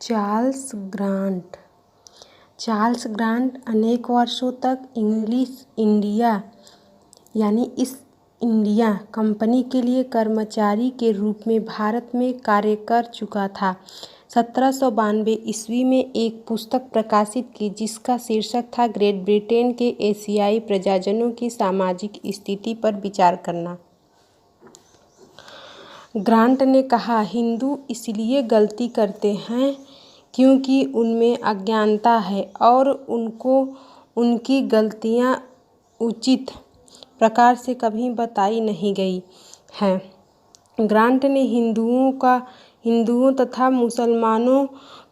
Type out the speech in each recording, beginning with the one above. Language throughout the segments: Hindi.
चार्ल्स ग्रांट अनेक वर्षों तक इंग्लिश इंडिया यानी ईस्ट इंडिया कंपनी के लिए कर्मचारी के रूप में भारत में कार्य कर चुका था। 1792 ईस्वी में एक पुस्तक प्रकाशित की जिसका शीर्षक था ग्रेट ब्रिटेन के एशियाई प्रजाजनों की सामाजिक स्थिति पर विचार करना। ग्रांट ने कहा, हिंदू इसलिए गलती करते हैं क्योंकि उनमें अज्ञानता है और उनको उनकी गलतियां उचित प्रकार से कभी बताई नहीं गई हैं। ग्रांट ने हिंदुओं तथा मुसलमानों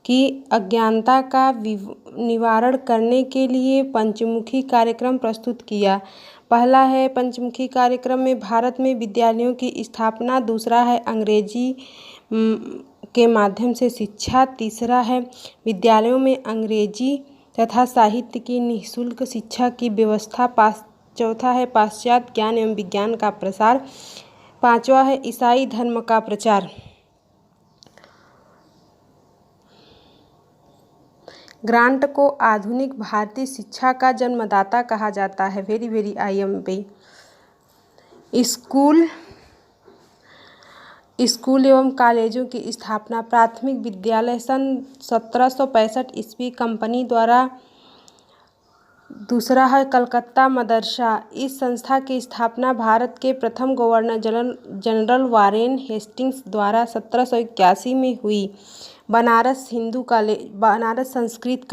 की अज्ञानता का निवारण करने के लिए पंचमुखी कार्यक्रम प्रस्तुत किया। पहला है पंचमुखी कार्यक्रम में भारत में विद्यालयों की स्थापना, दूसरा है अंग्रेजी के माध्यम से शिक्षा, तीसरा है विद्यालयों में अंग्रेजी तथा साहित्य की निःशुल्क शिक्षा की व्यवस्था, चौथा है पाश्चात्य ज्ञान एवं विज्ञान का प्रसार, पांचवा है ईसाई धर्म का प्रचार। ग्रांट को आधुनिक भारतीय शिक्षा का जन्मदाता कहा जाता है। Very IMP। स्कूल एवं कॉलेजों की स्थापना, प्राथमिक विद्यालय सन 1765 ईस्वी कंपनी द्वारा, दूसरा है कलकत्ता मदरसा। इस संस्था की स्थापना भारत के प्रथम गवर्नर जनरल वारेन हेस्टिंग्स द्वारा 1781 में हुई। बनारस संस्कृत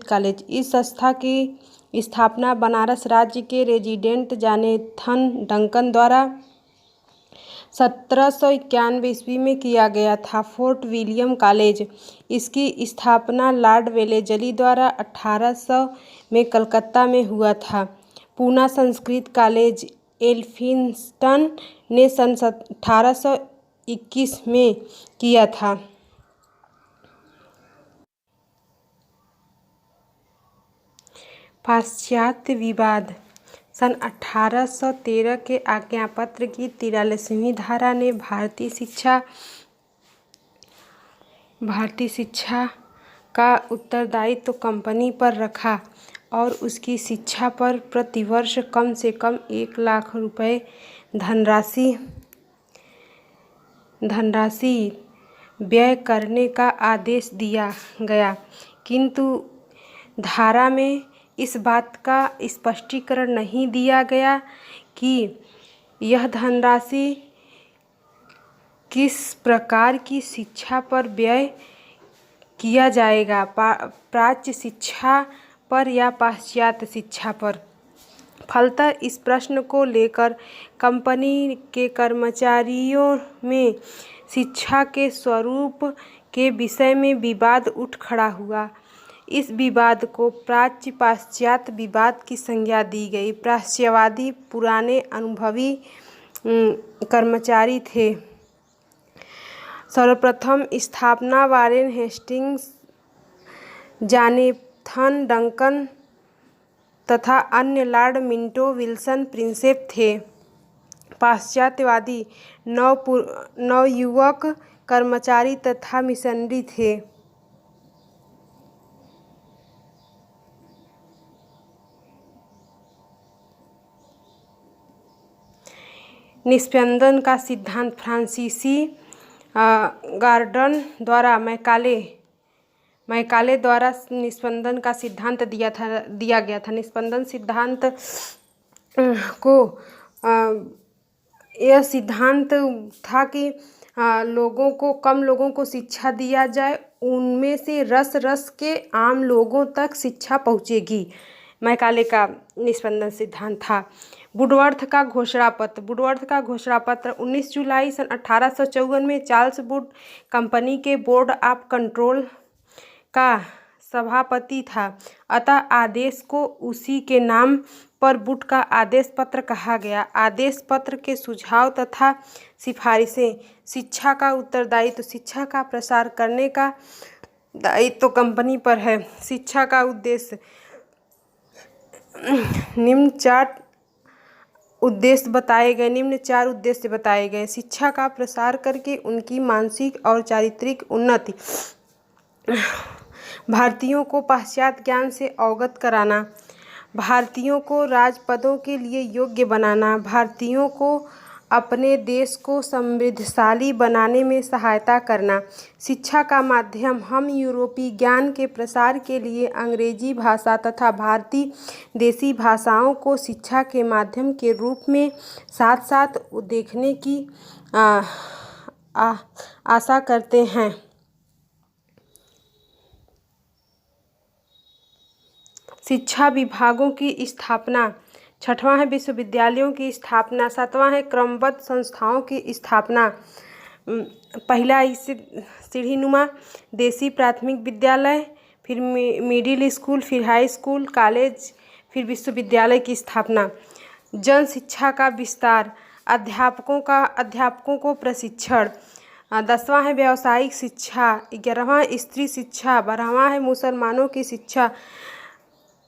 कॉलेज। इस संस्था की स्थापना बनारस राज्य के रेजिडेंट जोनाथन डंकन द्वारा 1791 ईस्वी में किया गया था। Fort William college. इसकी स्थापना लॉर्ड वेलेस्ली द्वारा 1800 में कलकत्ता में हुआ था। पूना संस्कृत कॉलेज एल्फिंस्टन ने सन 1821 में किया था। पाश्चात्य विवाद। सन 1813 के आज्ञापत्र की 43वीं धारा ने भारतीय शिक्षा का उत्तरदायित्व कंपनी पर रखा और उसकी शिक्षा पर प्रतिवर्ष कम से कम 1 लाख रुपए धनराशि व्यय करने का आदेश दिया गया, किंतु धारा में इस बात का स्पष्टीकरण नहीं दिया गया कि यह धनराशि किस प्रकार की शिक्षा पर व्यय किया जाएगा, प्राच्य शिक्षा पर या पाश्चात्य शिक्षा पर। फलतः इस प्रश्न को लेकर कंपनी के कर्मचारियों में शिक्षा के स्वरूप के विषय में विवाद उठ खड़ा हुआ। इस विवाद को प्राच्य पाश्चात्य विवाद की संज्ञा दी गई। प्राच्यवादी पुराने अनुभवी कर्मचारी थे। सर्वप्रथम स्थापना वारेन हेस्टिंग्स, जोनाथन डंकन तथा अन्य लॉर्ड मिंटो विल्सन प्रिंसेप थे। पाश्चात्यवादी नवयुवक कर्मचारी तथा मिशनरी थे। निस्पंदन का सिद्धांत फ्रांसीसी गॉर्डन द्वारा मैकाले द्वारा निस्पंदन का सिद्धांत दिया गया था। निस्पंदन सिद्धांत को यह सिद्धांत था कि कम लोगों को शिक्षा दिया जाए, उनमें से रस के आम लोगों तक शिक्षा पहुंचेगी। मैकाले का निस्पंदन सिद्धांत था। वुडवर्थ का घोषणा पत्र 19 जुलाई सन 1854 में चार्ल्स वुड कंपनी के बोर्ड ऑफ कंट्रोल का सभापति था, अतः आदेश को उसी के नाम पर वुड का आदेश पत्र कहा गया। आदेश पत्र के सुझाव तथा सिफारिशें। शिक्षा का उत्तरदायित्व। शिक्षा का प्रसार करने का दायित्व कंपनी पर है। शिक्षा का उद्देश्य निम्न चार्ट उद्देश्य बताए गए, निम्न 4 उद्देश्य बताए गए। शिक्षा का प्रसार करके उनकी मानसिक और चारित्रिक उन्नति, भारतीयों को पाश्चात्य ज्ञान से अवगत कराना, भारतीयों को राजपदों के लिए योग्य बनाना, भारतीयों को अपने देश को समृद्धशाली बनाने में सहायता करना। शिक्षा का माध्यम हम यूरोपीय ज्ञान के प्रसार के लिए अंग्रेजी भाषा तथा भारतीय देसी भाषाओं को शिक्षा के माध्यम के रूप में साथ साथ देखने की आशा करते हैं। शिक्षा विभागों की स्थापना, 6वां है विश्वविद्यालयों की स्थापना, 7वां है क्रमबद्ध संस्थाओं की स्थापना। पहला इसे सीढ़ीनुमा देसी प्राथमिक विद्यालय, फिर मिडिल स्कूल, फिर हाई स्कूल, कॉलेज, फिर विश्वविद्यालय की स्थापना। जन शिक्षा का विस्तार, अध्यापकों को प्रशिक्षण। 10वां है व्यावसायिक शिक्षा, 11वां स्त्री शिक्षा, 12वां है मुसलमानों की शिक्षा,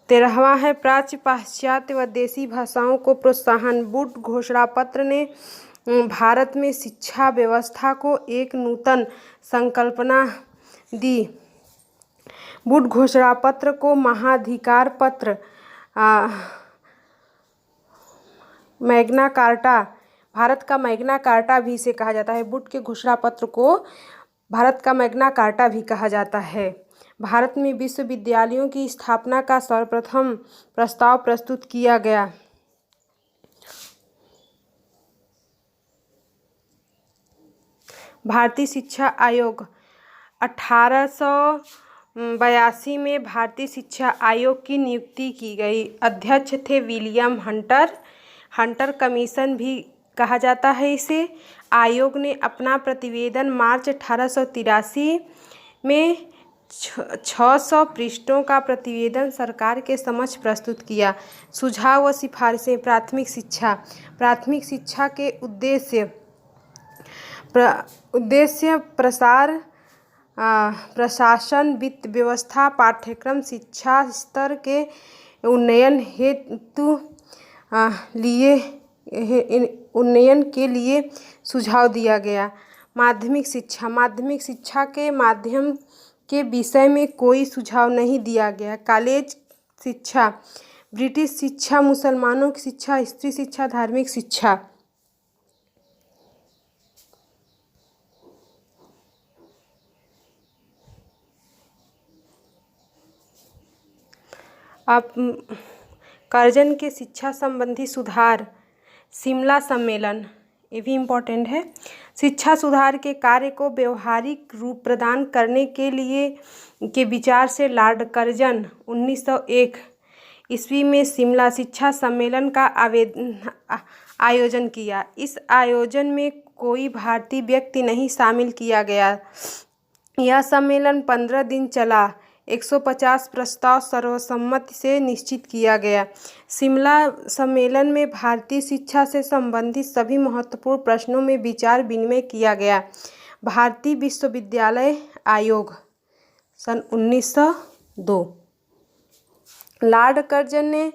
13वां है प्राच्य पाश्चात्य व देसी भाषाओं को प्रोत्साहन। वुड घोषणा पत्र ने भारत में शिक्षा व्यवस्था को एक नूतन संकल्पना दी। वुड घोषणा पत्र को महाधिकार पत्र, मैग्ना कार्टा, भारत का मैग्ना कार्टा भी इसे कहा जाता है। वुड के घोषणा पत्र को भारत का मैग्ना कार्टा भी कहा जाता है। भारत में विश्वविद्यालयों की स्थापना का सर्वप्रथम प्रस्ताव प्रस्तुत किया गया। भारतीय शिक्षा आयोग, 1882 में भारतीय शिक्षा आयोग की नियुक्ति की गई। अध्यक्ष थे विलियम हंटर कमीशन भी कहा जाता है इसे। आयोग ने अपना प्रतिवेदन मार्च 1883 में 600 पृष्ठों का प्रतिवेदन सरकार के समक्ष प्रस्तुत किया। सुझाव व सिफारिशें। प्राथमिक शिक्षा के उद्देश्य प्रशासन, वित्त व्यवस्था, पाठ्यक्रम, शिक्षा स्तर के उन्नयन के लिए सुझाव दिया गया। माध्यमिक शिक्षा के माध्यम के विषय में कोई सुझाव नहीं दिया गया। कॉलेज शिक्षा, ब्रिटिश शिक्षा, मुसलमानों की शिक्षा, स्त्री शिक्षा, धार्मिक शिक्षा। अब कर्जन के शिक्षा संबंधी सुधार, शिमला सम्मेलन, ये भी इम्पोर्टेंट है। शिक्षा सुधार के कार्य को व्यवहारिक रूप प्रदान करने के विचार से लॉर्ड कर्जन 1901 ईस्वी में शिमला शिक्षा सम्मेलन का आयोजन किया। इस आयोजन में कोई भारतीय व्यक्ति नहीं शामिल किया गया। यह सम्मेलन 15 दिन चला। 150 प्रस्ताव सर्वसम्मति से निश्चित किया गया। शिमला सम्मेलन में भारतीय शिक्षा से संबंधित सभी महत्वपूर्ण प्रश्नों में विचार विनिमय किया गया। भारतीय विश्वविद्यालय आयोग सन 1902। लॉर्ड कर्जन ने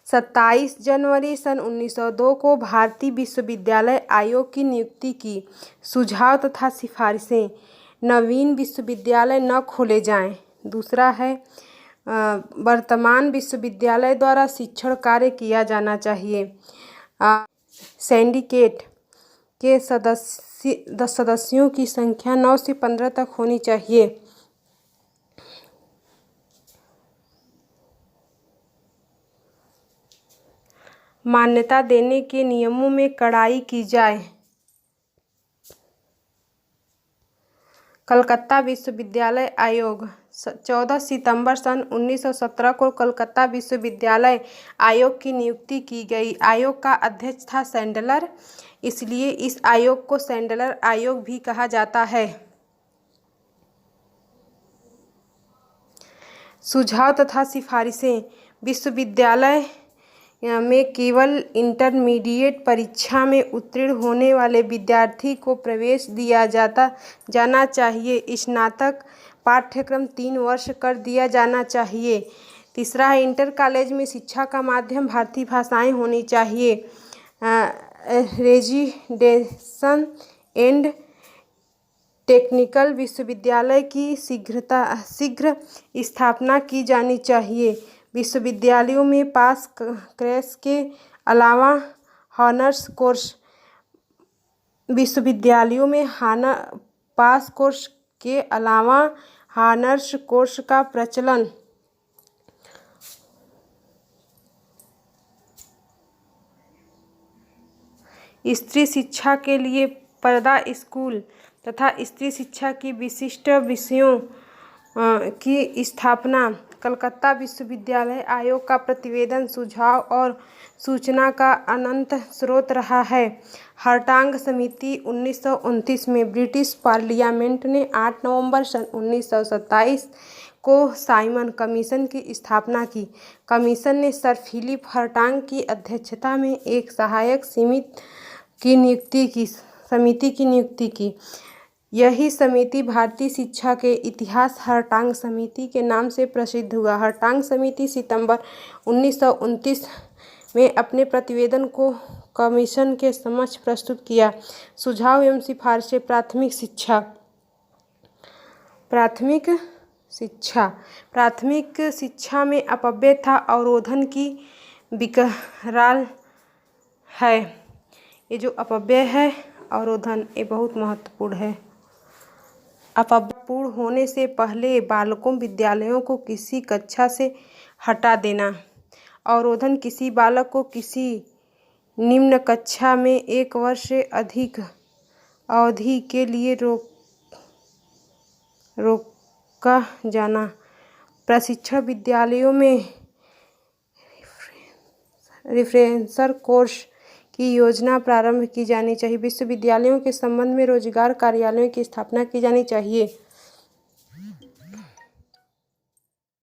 27 जनवरी सन 1902 को भारतीय विश्वविद्यालय आयोग की नियुक्ति की। सुझाव तथा सिफारिशें। नवीन विश्वविद्यालय न खोले जाएं। दूसरा है वर्तमान विश्वविद्यालय द्वारा शिक्षण कार्य किया जाना चाहिए। सिंडिकेट के सदस्यों की संख्या 9 से 15 तक होनी चाहिए। मान्यता देने के नियमों में कड़ाई की जाए। कलकत्ता विश्वविद्यालय आयोग 14 सितंबर सन 1917 को कलकत्ता विश्वविद्यालय आयोग की नियुक्ति की गई। आयोग का अध्यक्ष था सैंडलर, इसलिए इस आयोग को सैंडलर आयोग भी कहा जाता है। सुझाव तथा सिफारिशें। विश्वविद्यालय में केवल इंटरमीडिएट परीक्षा में उत्तीर्ण होने वाले विद्यार्थी को प्रवेश दिया जाना चाहिए। स्नातक पाठ्यक्रम 3 वर्ष कर दिया जाना चाहिए। तीसरा है इंटर कॉलेज में शिक्षा का माध्यम भारतीय भाषाएं होनी चाहिए। रेजिडेंशियल एंड टेक्निकल विश्वविद्यालय की शीघ्र स्थापना की जानी चाहिए। विश्वविद्यालयों में पास कोर्स के अलावा हॉनर्स कोर्स पास कोर्स के अलावा हॉनर्स कोर्स का प्रचलन स्त्री शिक्षा के लिए पर्दा स्कूल तथा स्त्री शिक्षा की विशिष्ट विषयों की स्थापना कलकत्ता विश्वविद्यालय आयोग का प्रतिवेदन सुझाव और सूचना का अनंत स्रोत रहा है। हर्टाग समिति 1929 में ब्रिटिश पार्लियामेंट ने 8 नवंबर सन 1927 को साइमन कमीशन की स्थापना की। कमीशन ने सर फिलिप हर्टाग की अध्यक्षता में एक सहायक समिति की नियुक्ति की। यही समिति भारतीय शिक्षा के इतिहास हर्टाग समिति के नाम से प्रसिद्ध हुआ। हर्टाग समिति सितंबर 1929 में अपने प्रतिवेदन को कमीशन के समक्ष प्रस्तुत किया। सुझाव एवं सिफारिशें। प्राथमिक शिक्षा में अपव्यय था अवरोधन की विकराल है। ये जो अपव्यय है अवरोधन ये बहुत महत्वपूर्ण है। अपव्यय पूर्ण होने से पहले बालकों विद्यालयों को किसी कक्षा से हटा देना। अवरोधन किसी बालक को किसी निम्न कक्षा में 1 वर्ष से अधिक अवधि के लिए रोका जाना। प्रशिक्षण विद्यालयों में रिफ्रेशर कोर्स की योजना प्रारंभ की जानी चाहिए। विश्वविद्यालयों के संबंध में रोजगार कार्यालयों की स्थापना की जानी चाहिए।